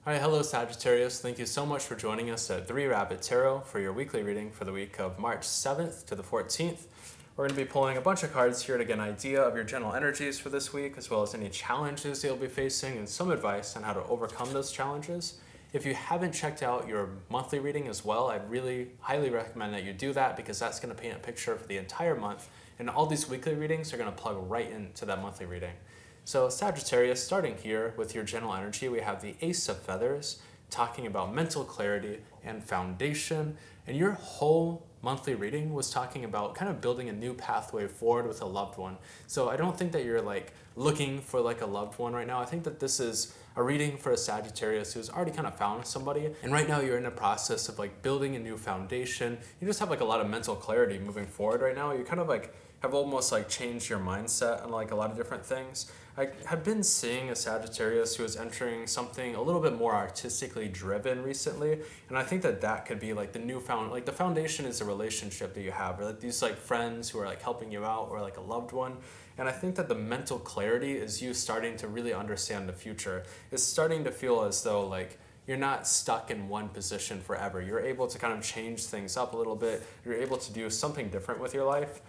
Hi, hello Sagittarius. Thank you so much for joining us at 3 Rabbit Tarot for your weekly reading for the week of March 7th to the 14th. We're going to be pulling a bunch of cards here to get an idea of your general energies for this week, as well as any challenges you'll be facing and some advice on how to overcome those challenges. If you haven't checked out your monthly reading as well, I'd really highly recommend that you do that because that's going to paint a picture for the entire month, and all these weekly readings are going to plug right into that monthly reading. So Sagittarius, starting here with your general energy, we have the Ace of Feathers, talking about mental clarity and foundation. And your whole monthly reading was talking about kind of building a new pathway forward with a loved one. So I don't think that you're like looking for like a loved one right now. I think that this is a reading for a Sagittarius who's already kind of found somebody. And right now you're in a process of like building a new foundation. You just have like a lot of mental clarity moving forward right now. You kind of like have almost like changed your mindset on like a lot of different things. I have been seeing a Sagittarius who is entering something a little bit more artistically driven recently, and I think that that could be like the like the foundation is a relationship that you have, or like these like friends who are like helping you out, or like a loved one. And I think that the mental clarity is you starting to really understand the future. It's starting to feel as though like you're not stuck in one position forever. You're able to kind of change things up a little bit. You're able to do something different with your life.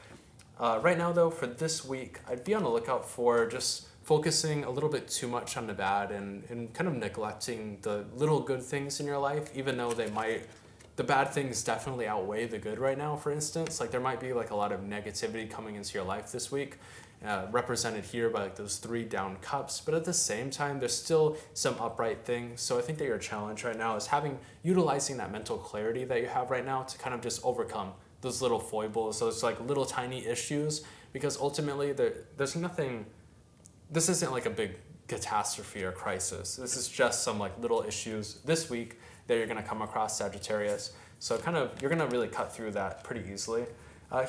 Right now, though, for this week, I'd be on the lookout for just focusing a little bit too much on the bad and kind of neglecting the little good things in your life, even though the bad things definitely outweigh the good right now, for instance. Like there might be like a lot of negativity coming into your life this week, represented here by like those 3 down cups, but at the same time, there's still some upright things. So I think that your challenge right now is utilizing that mental clarity that you have right now to kind of just overcome those little foibles, those like little tiny issues, because ultimately there's nothing, this isn't like a big catastrophe or crisis. This is just some like little issues this week that you're gonna come across, Sagittarius. So you're gonna really cut through that pretty easily.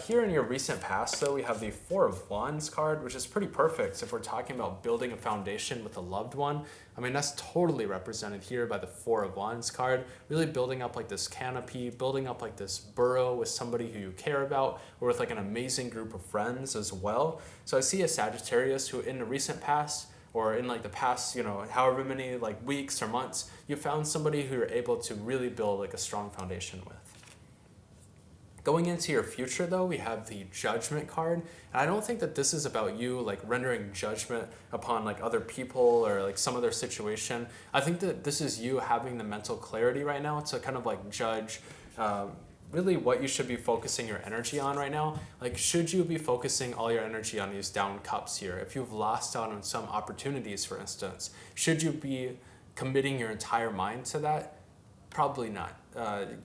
Here in your recent past, though, we have the Four of Wands card, which is pretty perfect if we're talking about building a foundation with a loved one. I mean, that's totally represented here by the Four of Wands card, really building up like this canopy, building up like this burrow with somebody who you care about, or with like an amazing group of friends as well. So I see a Sagittarius who in the recent past, or in like the past, however many like weeks or months, you found somebody who you're able to really build like a strong foundation with. Going into your future, though, we have the Judgment card. And I don't think that this is about you like rendering judgment upon like other people or like some other situation. I think that this is you having the mental clarity right now to kind of like judge really what you should be focusing your energy on right now. Like, should you be focusing all your energy on these down cups here? If you've lost out on some opportunities, for instance, should you be committing your entire mind to that? Probably not.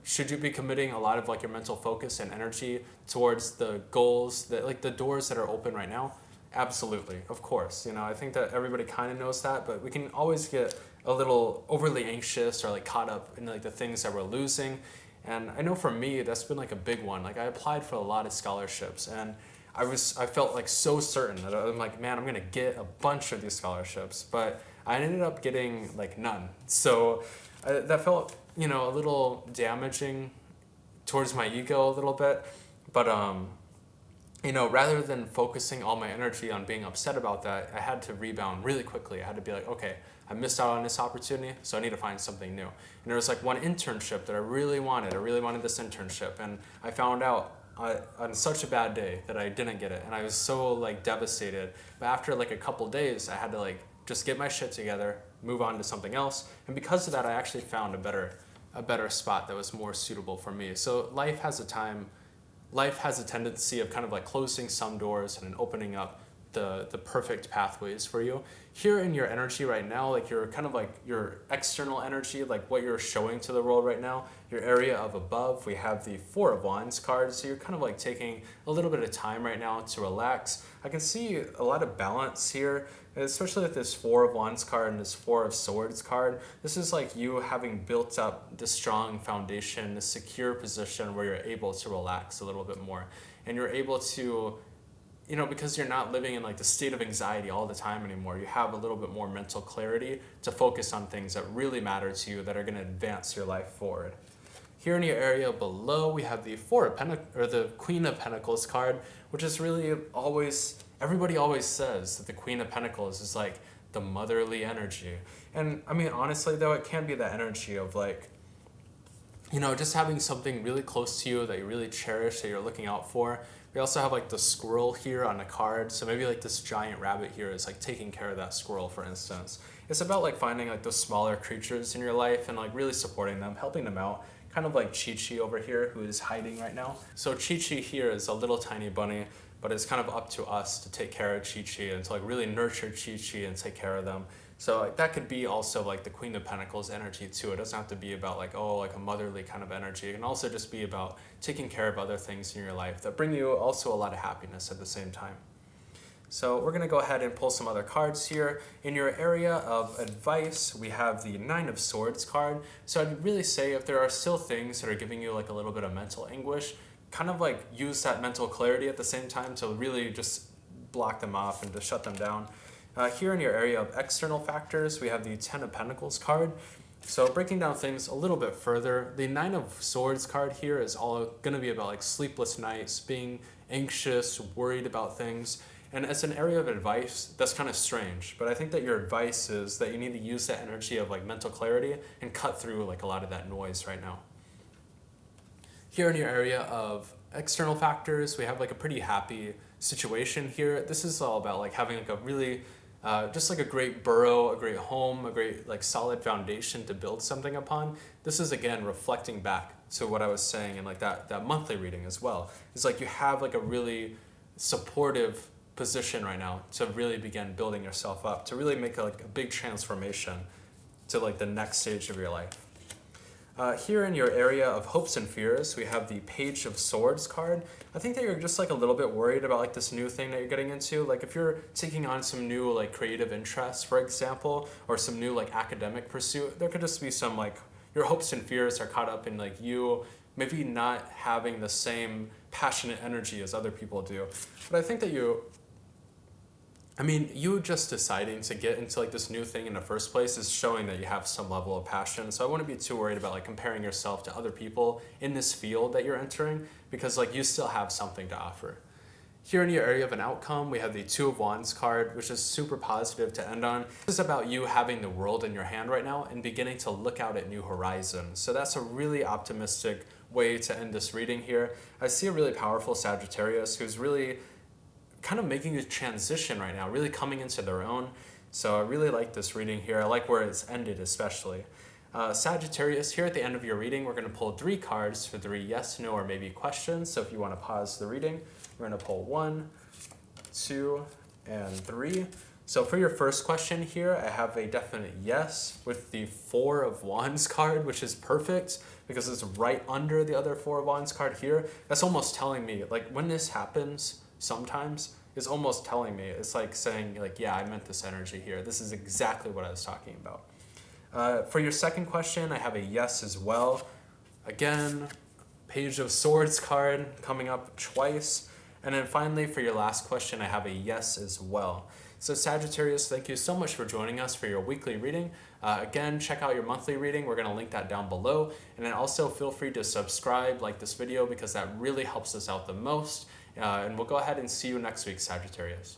Should you be committing a lot of like your mental focus and energy towards the goals that like the doors that are open right now? Absolutely, of course. I think that everybody kind of knows that, but we can always get a little overly anxious or like caught up in like the things that we're losing. And I know for me, that's been like a big one. Like I applied for a lot of scholarships, and I felt like so certain that I'm like, man, I'm gonna get a bunch of these scholarships, but I ended up getting like none. So that felt a little damaging towards my ego a little bit. But, rather than focusing all my energy on being upset about that, I had to rebound really quickly. I had to be like, okay, I missed out on this opportunity, so I need to find something new. And there was like one internship that I really wanted. I really wanted this internship. And I found out on such a bad day that I didn't get it. And I was so like devastated. But after like a couple days, I had to like just get my shit together, move on to something else. And because of that, I actually found a better spot that was more suitable for me. So life has a tendency of kind of like closing some doors and then opening up the perfect pathways for you. Here in your energy right now, like you're kind of like your external energy, like what you're showing to the world right now, your area of above, we have the Four of Wands card. So you're kind of like taking a little bit of time right now to relax. I can see a lot of balance here, especially with this Four of Wands card and this Four of Swords card. This is like you having built up the strong foundation, the secure position where you're able to relax a little bit more. And you're able to, because you're not living in like the state of anxiety all the time anymore, you have a little bit more mental clarity to focus on things that really matter to you, that are going to advance your life forward. Here in your area below, we have the the Queen of Pentacles card, which is really everybody always says that the Queen of Pentacles is like the motherly energy. And I mean, honestly though, it can be the energy of like, just having something really close to you that you really cherish, that you're looking out for. We also have like the squirrel here on a card. So maybe like this giant rabbit here is like taking care of that squirrel, for instance. It's about like finding like those smaller creatures in your life and like really supporting them, helping them out. Kind of like Chi-Chi over here, who is hiding right now. So Chi-Chi here is a little tiny bunny, but it's kind of up to us to take care of Chi-Chi and to like really nurture Chi-Chi and take care of them. So like, that could be also like the Queen of Pentacles energy too. It doesn't have to be about like, oh, like a motherly kind of energy. It can also just be about taking care of other things in your life that bring you also a lot of happiness at the same time. So we're gonna go ahead and pull some other cards here. In your area of advice, we have the Nine of Swords card. So I'd really say if there are still things that are giving you like a little bit of mental anguish, kind of like use that mental clarity at the same time to really just block them off and to shut them down. Here in your area of external factors, we have the Ten of Pentacles card. So breaking down things a little bit further, the Nine of Swords card here is all going to be about like sleepless nights, being anxious, worried about things. And as an area of advice, that's kind of strange. But I think that your advice is that you need to use that energy of like mental clarity and cut through like a lot of that noise right now. Here in your area of external factors, we have like a pretty happy situation here. This is all about like having like a really just like a great burrow, a great home, a great like solid foundation to build something upon. This is again reflecting back to what I was saying in like that monthly reading as well. It's like you have like a really supportive position right now to really begin building yourself up, to really make like a big transformation to like the next stage of your life. Here in your area of hopes and fears, we have the Page of Swords card. I think that you're just like a little bit worried about like this new thing that you're getting into. Like if you're taking on some new like creative interests, for example, or some new like academic pursuit, there could just be some like your hopes and fears are caught up in like you maybe not having the same passionate energy as other people do. But I think that you just deciding to get into like this new thing in the first place is showing that you have some level of passion. So I wouldn't be too worried about like comparing yourself to other people in this field that you're entering, because like you still have something to offer. Here in your area of an outcome, we have the Two of Wands card, which is super positive to end on. This is about you having the world in your hand right now and beginning to look out at new horizons. So that's a really optimistic way to end this reading here. I see a really powerful Sagittarius who's really kind of making a transition right now, really coming into their own. So I really like this reading here. I like where it's ended especially. Sagittarius, here at the end of your reading, we're going to pull 3 cards for 3 yes, no, or maybe questions. So if you want to pause the reading, we're going to pull 1, 2, and 3. So for your first question here, I have a definite yes with the 4 of Wands card, which is perfect because it's right under the other 4 of Wands card here. That's almost telling me, like when this happens, sometimes is almost telling me, it's like saying like, yeah, I meant this energy here. This is exactly what I was talking about. For your second question, I have a yes as well. Again, Page of Swords card coming up twice. And then finally, for your last question, I have a yes as well. So Sagittarius, thank you so much for joining us for your weekly reading. Again, check out your monthly reading. We're going to link that down below. And then also feel free to subscribe, like this video, because that really helps us out the most. And we'll go ahead and see you next week, Sagittarius.